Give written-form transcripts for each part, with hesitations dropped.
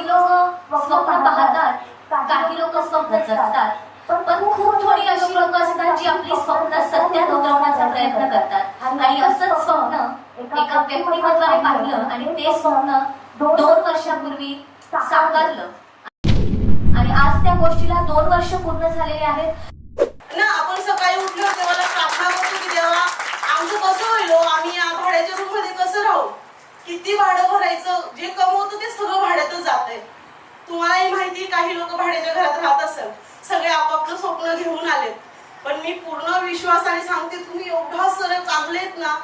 लोक स्वप्न पाहतात, काही लोक स्वप्न जगतात, पण खूप थोडी अशी लोक असतात जी आपली स्वप्न सत्यात उतरवण्याचा प्रयत्न करतात. आणि असंच स्वप्न एका व्यक्तिमत्वाने पाहिलं आणि ते स्वप्न 2 वर्षापूर्वी साकारलं आणि आज त्या गोष्टीला 2 वर्ष पूर्ण झालेले आहेत ना. आपण सकाळी उठलो तेव्हा प्रार्थना करतो की देवा आमचं कसं होईल, आम्ही या भाड्याच्या रूम मध्ये कसं राहू, किती भाडं भरायचं, जे कमवतो ते सगळं भाड्यातच जातंय. तुम्हालाही माहिती, काही लोक भाड्याच्या घरात राहत असेल, सगळे आपापलं स्वप्न घेऊन आलेत. पण मी पूर्ण विश्वासाने सांगते, तुम्ही एवढा सरळ चांगलेत ना,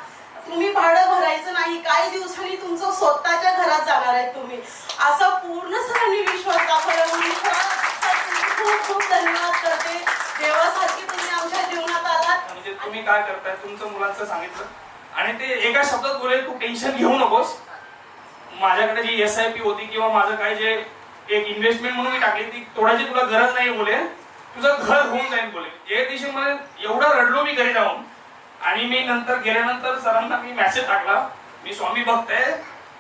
तुम्ही भाडं भरायचं नाही, काही दिवसांनी तुमचं स्वतःच्या घरात जाणार आहे तुम्ही, असा पूर्ण सगळ्यांनी विश्वास दाखवला. म्हणून खूप खूप धन्यवाद करते. देवासारखी तुम्ही आमच्या जीवनात आलात. म्हणजे तुम्ही काय करताय, तुमचं मुलांचं सांगितलं आणि ते एका शब्दात बोले, तू टेन्शन घेऊ नकोस. माझ्याकडे जी SIP होती किंवा माझं काय जे एक इन्व्हेस्टमेंट म्हणून मी टाकली ती तोडायची तुला गरज नाही बोले, तुझं घर होऊन जाईल बोले. जे दिवशीमध्ये एवढा रडलो मी घरी जाऊन. आणि मी नंतर गेल्यानंतर सरांना मी मेसेज टाकला, मी स्वामी भक्त आहे,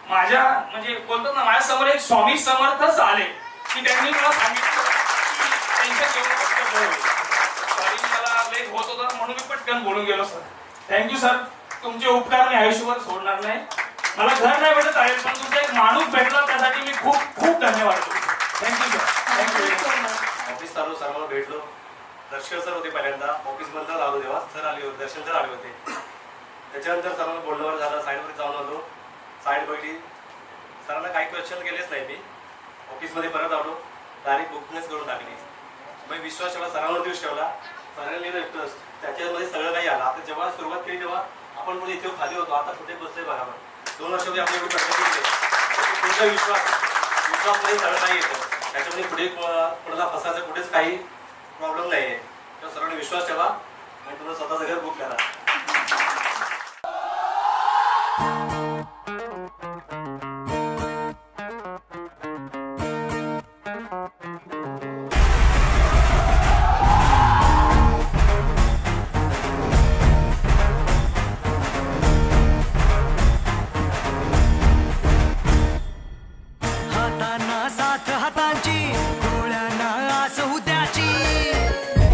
माझ्या म्हणजे बोलतात ना, माझ्या समोर एक स्वामी समर्थच आले की त्यांनी मला सांगितलं टेन्शन घेऊ नकोस. सॉरी मला लेट होत होता म्हणून मी पटकन बोलून गेलो. सर थँक्यू सर, तुमचे उपकार मी आयुष्यभर सोडणार नाही. मला घर नाही भेटत आहे पण तुमचा एक माणूस भेटला त्यासाठी मी खूप खूप धन्यवाद देतो. Thank you sir. थँक्यू. ऑफिस चालू सर्वांना भेटलो. दर्शन सर होते पहिल्यांदा, ऑफिस मधून आलो तेव्हा सर आले होते, दर्शन सर आले होते. त्याच्यानंतर सरांना बोलण्यावर झालं, साईडवर जाऊन आलो, साईड बघली, सरांना काही क्वेश्चन केलेच नाही. मी ऑफिसमध्ये परत आलो, डायरेक्ट बुकनेस करून टाकली. मग विश्वास ठेवला, सरांवरती विश्वास ठेवला. सरांनी लिहिलं इंटरेस्ट, त्याच्यामध्ये सगळं काही आलं. आता जेव्हा सुरुवात केली तेव्हा आपण पुढे इथे खाली होतो, आता कुठे बसले बघा. 2 वर्षामध्ये आपली एवढी प्रगती केली. तुमचा विश्वासमध्ये सगळं काही येतं. त्याच्यामध्ये पुढे कोणाला फसायचं कुठेच काही प्रॉब्लेम नाही आहे. तर सर्वांनी विश्वास ठेवा आणि तुम्हाला स्वतःचं घर बुक करा.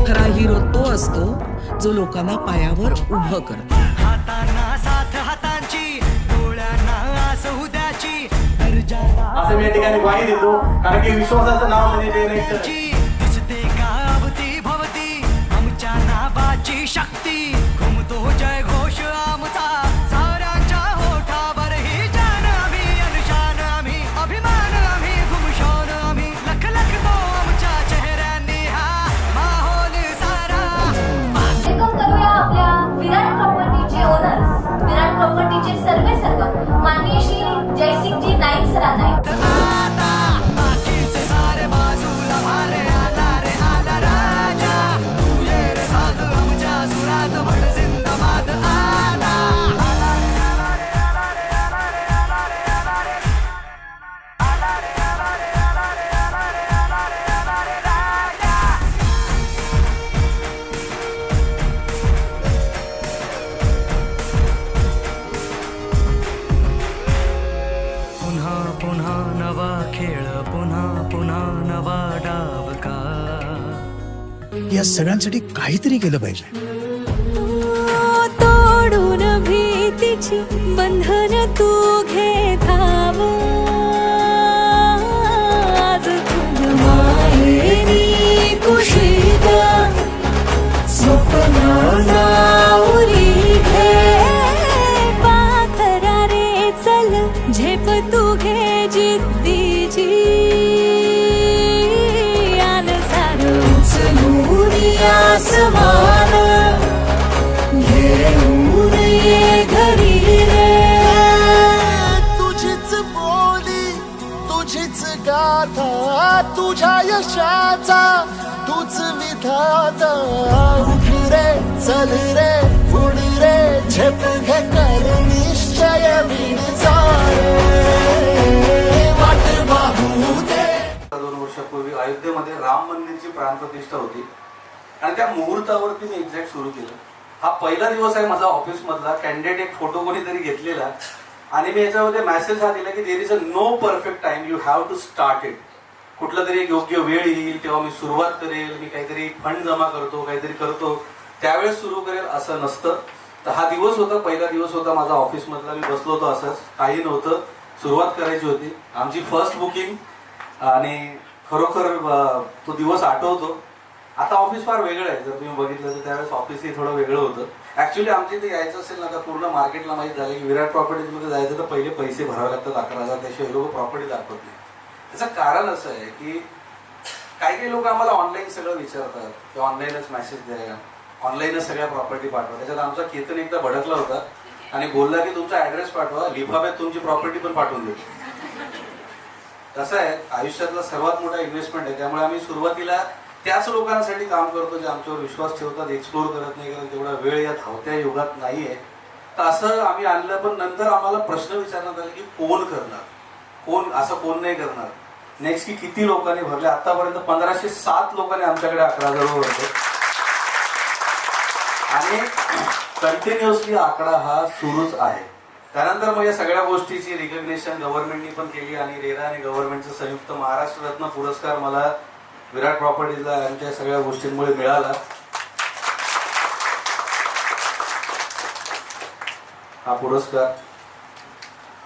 खरा हिरो तो असतो जो लोकांना पायावर उभं करतो. असं मी या ठिकाणी ग्वाही देतो, कारण की विश्वासाचं नाव म्हणजे जे नाही आमच्या नावाची शक्ती घुमतो जय घोष आमचा साऱ्यांच्या होठावर ही जान आम्ही अनुशान आम्ही अभिमान आम्ही घुमशान आम्ही लख लख तो आमच्या चेहऱ्यांनी हा माहोल सारा. वेलकम करूया आपल्या विराट प्रॉपर्टीचे ओनर्स, विराट प्रॉपर्टीचे सर्व माननीय श्री जयसिंगजी नाईक सरांना. पुन्हा नवा खेळ, पुन्हा पुन्हा नवा डाव का. या सगळ्यांसाठी काहीतरी केलं पाहिजे. तोडून भीतीची बंधन तू घे धाव. आज तुझ माहेरी कुशीत स्वप्नांना उरी घे. पाखरा रे चल झेप तू घे जिद्दीची. आन सारं उचलून आसमान घेऊन ये घरी रे. तुझीच बोली, तुझीच गाथा, तुझ्या यशाचा तूच विधाता. उठ रे चल रे उड रे झेप घे कर निश्चय विणचा वाट वाहू दे. 2 वर्षापूर्वी अयोध्येमध्ये राम मंदिरची प्राणप्रतिष्ठा होती आणि त्या मुहूर्तावरती मी एक्झॅक्ट सुरू केलं. हा पहिला दिवस आहे माझा ऑफिस मधला. कॅन्डिडेट एक फोटो कोणीतरी घेतलेला आणि मी याच्यामध्ये मेसेज हा दिला की there is a no perfect time, you have to start it. कुठला तरी एक योग्य वेळ येईल तेव्हा मी सुरुवात करेल, मी काहीतरी फंड जमा करतो, काहीतरी करतो त्यावेळेस सुरू करेल असं नसतं. तर हा दिवस होता, पहिला दिवस होता माझा ऑफिसमधला. मी बसलो होतो असंच, काही नव्हतं, सुरुवात करायची होती, आमची फर्स्ट बुकिंग. आणि खरोखर तो दिवस आठवतो. आता ऑफिस फार वेगळं आहे, जर तुम्ही बघितलं तर त्यावेळेस ऑफिसही थोडं वेगळं होतं. ऍक्च्युली आमच्या इथे यायचं असेल ना तर पूर्ण मार्केटला माहीत झालं की विराट प्रॉपर्टीजमध्ये जायचं तर पहिले पैसे भरावे लागतात 11,000, त्याशिवाय लोक प्रॉपर्टी दाखवत नाही. त्याचं कारण असं आहे की काही काही लोक आम्हाला ऑनलाईन सगळं विचारतात की ऑनलाईनच मेसेज द्या, ऑनलाईनच सगळ्या प्रॉपर्टी पाठवा. त्याच्यात आमचा केतन एकदा भडकला होता आणि बोलला की तुमचा ऍड्रेस पाठवा, लिफाफ्यात तुमची प्रॉपर्टी पण पाठवून देतो. कसं आहे, आयुष्यातला सर्वात मोठा इन्व्हेस्टमेंट आहे, त्यामुळे आम्ही सुरुवातीला त्याच लोकांसाठी काम करतो जे आमच्यावर विश्वास ठेवतात, एक्सप्लोर करत नाही, कारण तेवढा वेळ या धावत्या युगात नाहीये. तर असं आम्ही आणलं. पण नंतर आम्हाला प्रश्न विचारण्यात आले की कोण करणार, कोण असं कोण नाही करणार. नेक्स्ट की किती लोकांनी भरले, आतापर्यंत 1507 लोकांनी आमच्याकडे 11,000 भरले आणि कंटिन्युअसली आकडा हा सुरूच आहे. त्यानंतर मग या सगळ्या गोष्टीची रिकग्निशन गव्हर्नमेंटनी पण केली आणि रेरा आणि गव्हर्नमेंटचा संयुक्त महाराष्ट्र रत्न पुरस्कार मला विराट प्रॉपर्टीजला यांच्या सगळ्या गोष्टींमुळे मिळाला. हा पुरस्कार.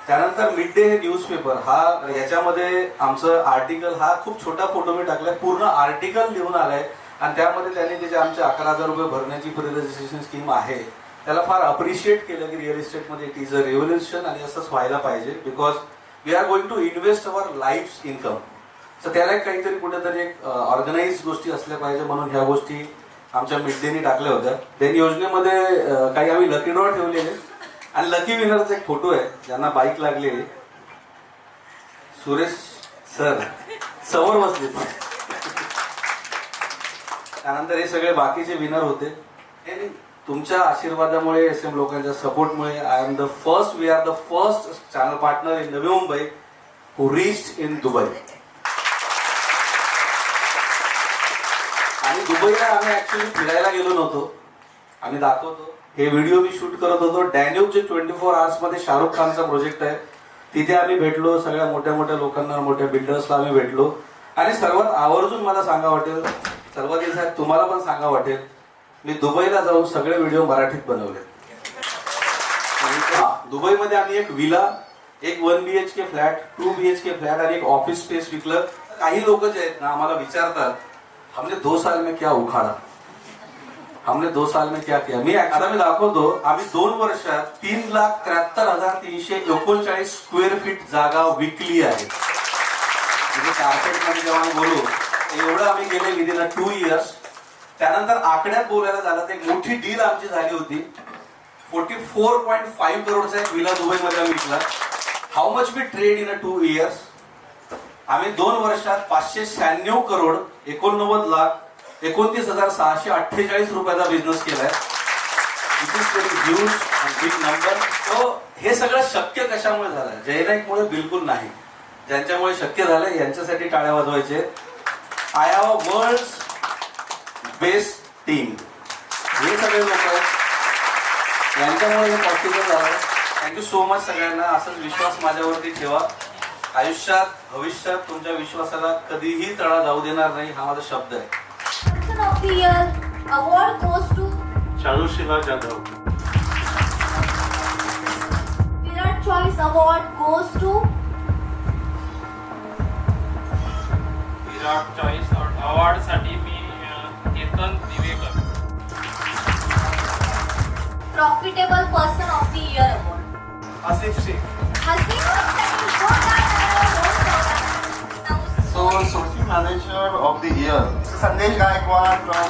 त्यानंतर मिड डे हे न्यूजपेपर, हा याच्यामध्ये आमचं आर्टिकल, हा खूप छोटा फोटो मी टाकलाय, पूर्ण आर्टिकल लिहून आलाय आणि त्यामध्ये त्यांनी जे आमचे 11,000 रुपये भरण्याची प्री रजिस्ट्रेशन स्कीम आहे त्याला फार अप्रिशिएट केलं की रिअल इस्टेटमध्ये इट इज अ रेव्होल्युशन आणि असंच व्हायला पाहिजे, because we are going to invest our life income. तर त्याला काहीतरी कुठेतरी एक ऑर्गनाइज गोष्टी असल्या पाहिजे, म्हणून ह्या गोष्टी आमच्या मिड डेनी टाकल्या होत्या. देन योजनेमध्ये काही आम्ही लकी ड्रॉ ठेवलेले आणि लकी विनरचा एक फोटो आहे, ज्यांना बाईक लागली, सुरेश सर समोर बसले. त्यानंतर हे सगळे बाकीचे विनर होते. तुमच्या आशीर्वादामुळे, SM लोकांच्या सपोर्टमुळे I am the first, we are the first channel partner in Navi Mumbai who reached in Dubai. आणि दुबईला आम्ही ऍक्च्युली फिरायला गेलो नव्हतो, आम्ही दाखवतो. हे व्हिडिओ मी शूट करत होतो. डॅन्यूबचे 24 आवर्स मध्ये शाहरुख खानचा प्रोजेक्ट आहे, तिथे आम्ही भेटलो. सगळ्या मोठ्या मोठ्या लोकांना, मोठ्या बिल्डर्सला आम्ही भेटलो. आणि सर्वात आवर्जून मला सांगा वाटेल, सर्वात साहेब तुम्हाला पण सांगा वाटेल, मी दुबईला जाऊन सगळे व्हिडिओ मराठीत बनवले. दुबईमध्ये आम्ही एक विला, एक 1 BHK फ्लॅट, 2 BHK फ्लॅट आणि एक ऑफिस स्पेस विकलं. काही लोक जे आहेत ना आम्हाला विचारतात, हमने 2 साल में क्या उखाड़ा, हमने 2 साल में क्या किया. मी आता मी दाखवतो, आम्ही 2 वर्षात 3,73,339 स्क्वेअर फीट जागा विकली आहे. म्हणजे कार्पेट मध्ये जेव्हा आम्ही बोलू एवढं आम्ही गेले विदिन 2 इयर्स. त्यानंतर आकड्यात बोलायला झालं तर एक मोठी डील आमची झाली होती. 44.5 करोडचा एक विला दुबईमध्ये आम्ही विकला. How much we trade in 2 years. आम्ही 2 वर्षात 596 करोड 89,29,648 रुपयाचा बिझनेस केलाय. It is very huge and big number. So हे सगळं शक्य कशामुळे झालं? जयनाईकमुळे बिलकुल नाही. ज्यांच्यामुळे शक्य झालं यांच्यासाठी टाळ्या वाजवायचे. I have a world's best team. हे सगळे लोक आहेत, यांच्यामुळे हे पॉसिबल झालं. थँक्यू सो मच सगळ्यांना. असंच विश्वास माझ्यावरती ठेवा. आयुष्यात भविष्यात तुमच्या विश्वासाला कधीही तडा जाऊ देणार नाही, हा माझा शब्द आहे. Person of the year award goes to Charushila Jadhav. Virat choice award goes to Virat choice award साठी मी Ketan Divekar. Profitable person of the year award Asif Shaikh. So, Sourcing Manager of the Year, Sandesh Gaikwad from